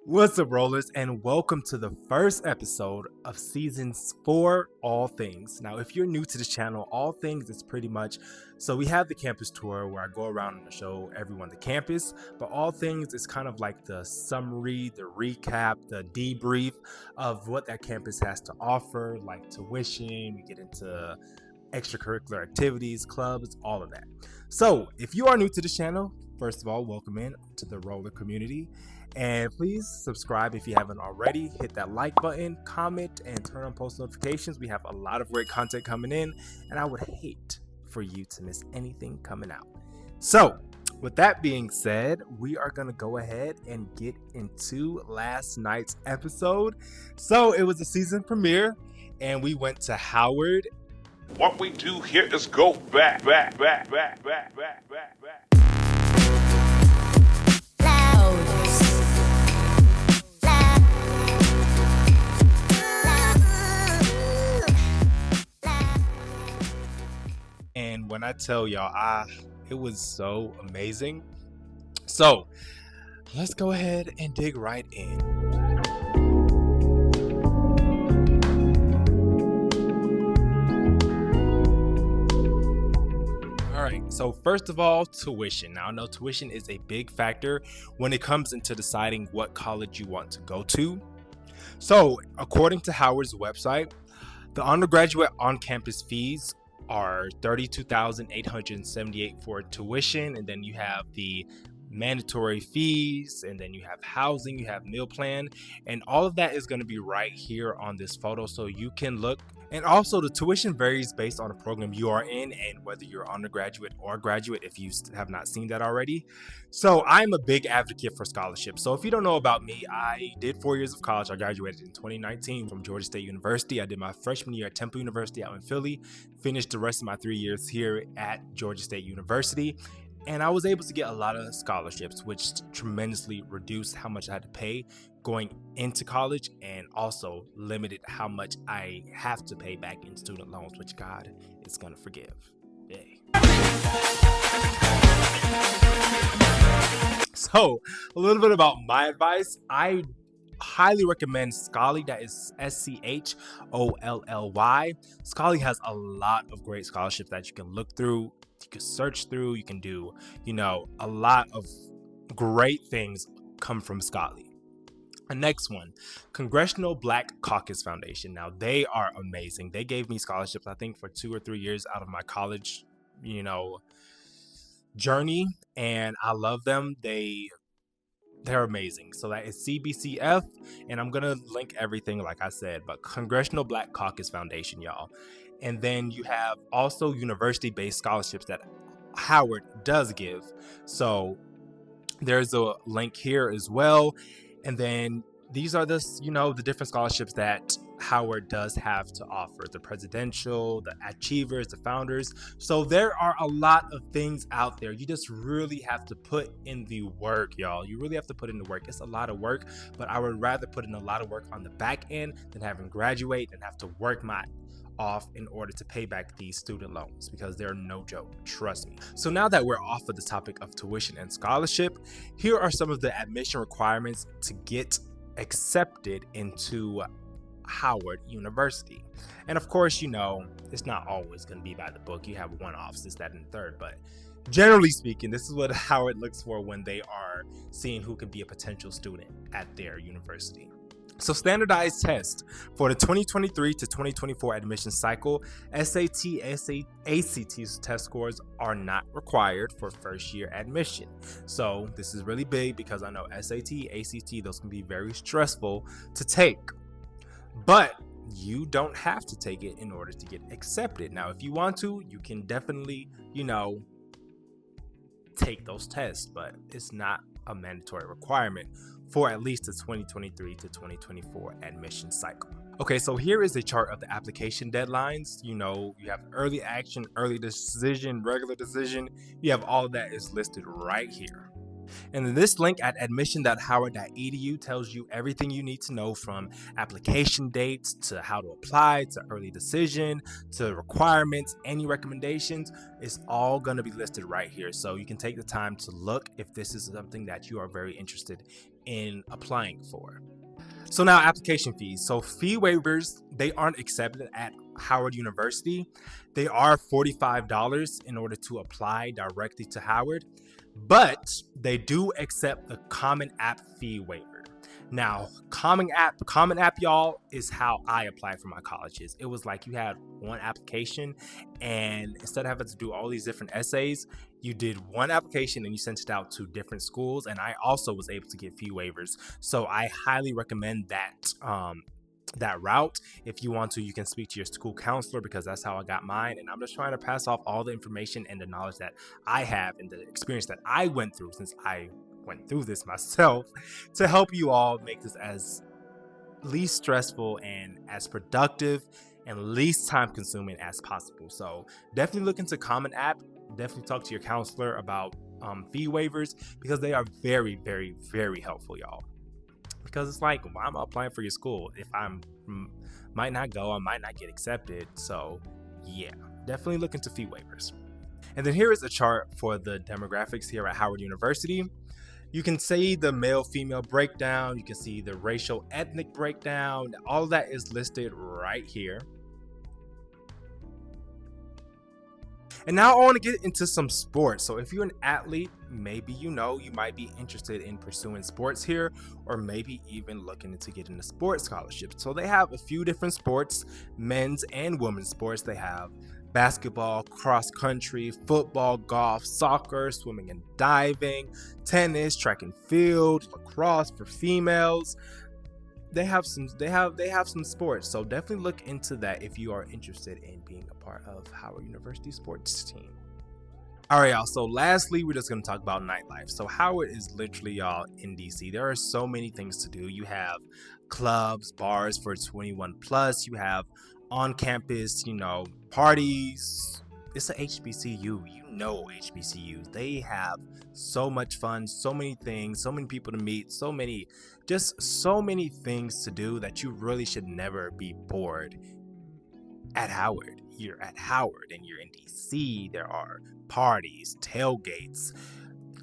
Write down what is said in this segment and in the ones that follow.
What's up, rollers, and welcome to the first episode of season 4, All Things. Now, if you're new to the channel, All Things is pretty much, so we have the campus tour where I go around and show everyone the campus, but All Things is kind of like the summary, the recap, the debrief of what that campus has to offer, like tuition, we get into extracurricular activities, clubs, all of that. So, if you are new to the channel, first of all, welcome in to the roller community. And please subscribe if you haven't already. Hit that like button, comment, and turn on post notifications. We have a lot of great content coming in, and I would hate for you to miss anything coming out. So, with that being said, we are going to go ahead and get into last night's episode. So, it was a season premiere, and we went to Howard. What we do here is go back. And when I tell y'all, it was so amazing. So let's go ahead and dig right in. All right, so first of all, tuition. Now I know tuition is a big factor when it comes into deciding what college you want to go to. So according to Howard's website, the undergraduate on-campus fees are $32,878 for tuition, and then you have the mandatory fees, and then you have housing, you have meal plan, and all of that is going to be right here on this photo so you can look. And also the tuition varies based on the program you are in and whether you're undergraduate or graduate, if you have not seen that already. So I'm a big advocate for scholarships. So if you don't know about me, I did 4 years of college. I graduated in 2019 from Georgia State University. I did my freshman year at Temple University out in Philly, finished the rest of my 3 years here at Georgia State University. And I was able to get a lot of scholarships, which tremendously reduced how much I had to pay going into college, and also limited how much I have to pay back in student loans, which God is going to forgive. Yay. So, a little bit about my advice. I highly recommend Scholly. That is SCHOLLY. Scholly has a lot of great scholarships that you can look through, you can search through, you can do, a lot of great things come from Scholly. The next one, Congressional Black Caucus Foundation. Now, they are amazing. They gave me scholarships, I think, for 2 or 3 years out of my college, journey, and I love them. They're amazing. So that is CBCF, and I'm gonna link everything like I said, but Congressional Black Caucus Foundation, y'all. And then you have also university-based scholarships that Howard does give. So there's a link here as well. And then these are the different scholarships that Howard does have to offer: the presidential, the achievers, the founders. So there are a lot of things out there. You just really have to put in the work, y'all. You really have to put in the work. It's a lot of work, but I would rather put in a lot of work on the back end than having graduate and have to work my off in order to pay back these student loans, because they're no joke, trust me. So now that we're off of the topic of tuition and scholarship, here are some of the admission requirements to get accepted into Howard University. And of course, it's not always going to be by the book. You have one-offs, this, that, and the third, but generally speaking, this is what Howard looks for when they are seeing who could be a potential student at their university. So standardized tests for the 2023 to 2024 admission cycle, SAT, ACT test scores are not required for first year admission. So this is really big because I know SAT, ACT, those can be very stressful to take. But you don't have to take it in order to get accepted. Now, if you want to, you can definitely, take those tests, but it's not a mandatory requirement for at least the 2023 to 2024 admission cycle. Okay, so here is a chart of the application deadlines. You have early action, early decision, regular decision. You have all of that is listed right here. And then this link at admission.howard.edu tells you everything you need to know, from application dates to how to apply to early decision to requirements, any recommendations. It's all going to be listed right here. So you can take the time to look if this is something that you are very interested in applying for. So now application fees. So fee waivers, they aren't accepted at Howard University. They are $45 in order to apply directly to Howard, but they do accept the Common App fee waiver. Now, Common App, y'all, is how I applied for my colleges. It was like you had one application, and instead of having to do all these different essays, you did one application and you sent it out to different schools. And I also was able to get fee waivers, so I highly recommend that route. If you want to, you can speak to your school counselor, because that's how I got mine. And I'm just trying to pass off all the information and the knowledge that I have and the experience that I went through, since I went through this myself, to help you all make this as least stressful and as productive and least time consuming as possible. So definitely look into Common App. Definitely talk to your counselor about fee waivers, because they are very, very, very helpful, y'all. Because it's like, why am I applying for your school if I'm might not go, I might not get accepted? So yeah, definitely look into fee waivers. And then here is a chart for the demographics here at Howard University. You can see the male female breakdown, you can see the racial ethnic breakdown, all of that is listed right here. And now I want to get into some sports. So if you're an athlete, maybe you might be interested in pursuing sports here, or maybe even looking into getting a sports scholarship. So they have a few different sports, men's and women's sports. They have basketball, cross country, football, golf, soccer, swimming and diving, tennis, track and field, lacrosse for females. They have some sports, so definitely look into that if you are interested in being a part of Howard University sports team. All right, y'all. So lastly, we're just going to talk about nightlife. So Howard is literally, y'all, in DC. There are so many things to do. You have clubs, bars for 21 plus. You have on campus, parties. It's a HBCU. HBCUs. They have so much fun, so many things, so many people to meet, so many things to do, that you really should never be bored at Howard. You're at Howard and you're in DC. There are parties, tailgates,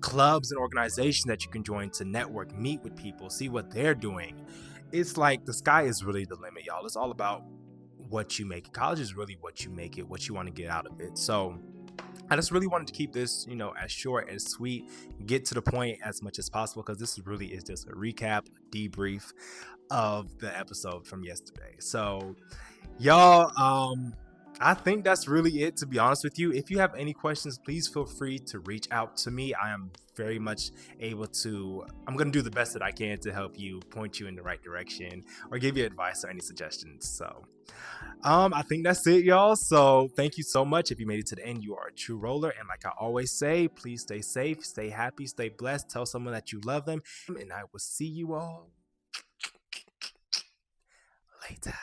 clubs, and organizations that you can join to network, meet with people, see what they're doing. It's like the sky is really the limit, y'all. It's all about what you make. College is really what you make it, what you want to get out of it. So I just really wanted to keep this, as short and sweet, get to the point as much as possible, because this really is just a recap, a debrief of the episode from yesterday. So y'all, I think that's really it, to be honest with you. If you have any questions, please feel free to reach out to me. I am very much I'm going to do the best that I can to help you, point you in the right direction, or give you advice or any suggestions. So I think that's it, y'all. So thank you so much. If you made it to the end, you are a true roller. And like I always say, please stay safe, stay happy, stay blessed. Tell someone that you love them. And I will see you all later.